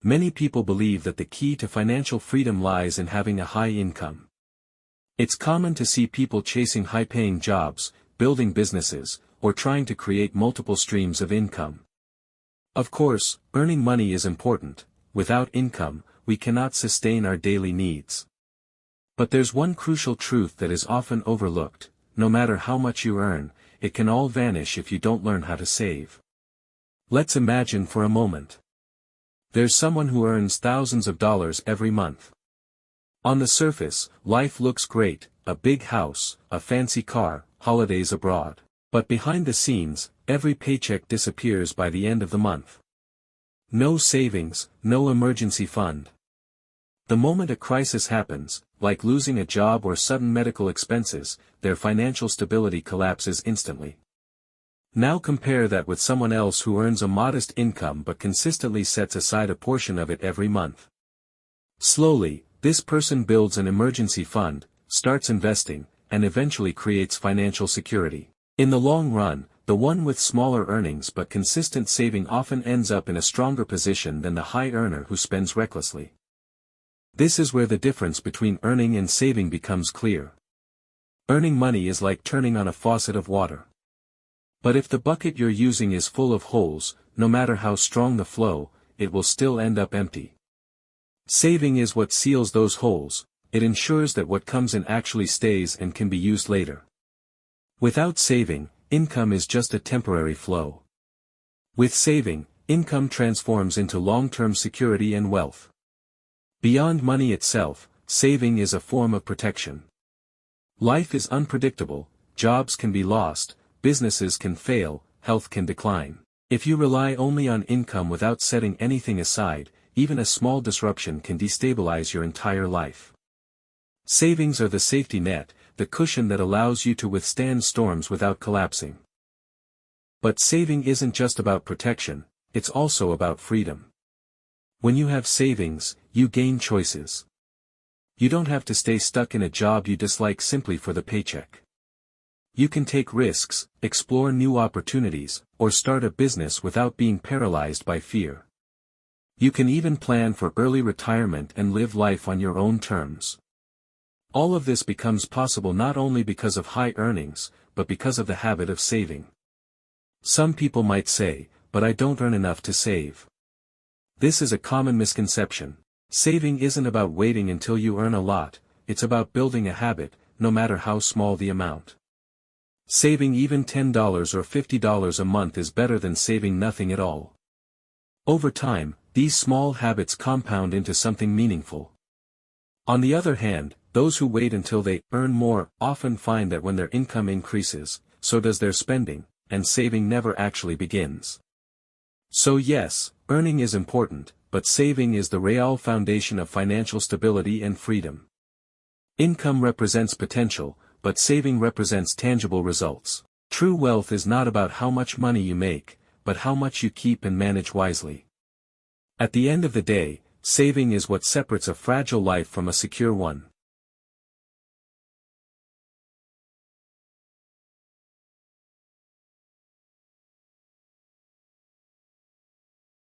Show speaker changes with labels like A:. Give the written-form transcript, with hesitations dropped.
A: Many people believe that the key to financial freedom lies in having a high income. It's common to see people chasing high-paying jobs, building businesses, or trying to create multiple streams of income. Of course, earning money is important. Without income, we cannot sustain our daily needs. But there's one crucial truth that is often overlooked: no matter how much you earn, it can all vanish if you don't learn how to save. Let's imagine for a moment. There's someone who earns thousands of dollars every month. On the surface, life looks great: a big house, a fancy car, holidays abroad. But behind the scenes, every paycheck disappears by the end of the month. No savings, no emergency fund. The moment a crisis happens, like losing a job or sudden medical expenses, their financial stability collapses instantly. Now compare that with someone else who earns a modest income but consistently sets aside a portion of it every month. Slowly, this person builds an emergency fund, starts investing, and eventually creates financial security. In the long run, the one with smaller earnings but consistent saving often ends up in a stronger position than the high earner who spends recklessly. This is where the difference between earning and saving becomes clear. Earning money is like turning on a faucet of water. But if the bucket you're using is full of holes, no matter how strong the flow, it will still end up empty. Saving is what seals those holes. It ensures that what comes in actually stays and can be used later. Without saving, income is just a temporary flow. With saving, income transforms into long-term security and wealth. Beyond money itself, saving is a form of protection. Life is unpredictable: jobs can be lost, businesses can fail, health can decline. If you rely only on income without setting anything aside, even a small disruption can destabilize your entire life. Savings are the safety net, the cushion that allows you to withstand storms without collapsing. But saving isn't just about protection, it's also about freedom. When you have savings, you gain choices. You don't have to stay stuck in a job you dislike simply for the paycheck. You can take risks, explore new opportunities, or start a business without being paralyzed by fear. You can even plan for early retirement and live life on your own terms. All of this becomes possible not only because of high earnings, but because of the habit of saving. Some people might say, "But I don't earn enough to save." This is a common misconception. Saving isn't about waiting until you earn a lot, it's about building a habit, no matter how small the amount. Saving even $10 or $50 a month is better than saving nothing at all. Over time, these small habits compound into something meaningful. On the other hand, those who wait until they earn more often find that when their income increases, so does their spending, and saving never actually begins. So yes, earning is important, but saving is the real foundation of financial stability and freedom. Income represents potential, but saving represents tangible results. True wealth is not about how much money you make, but how much you keep and manage wisely. At the end of the day, saving is what separates a fragile life from a secure one.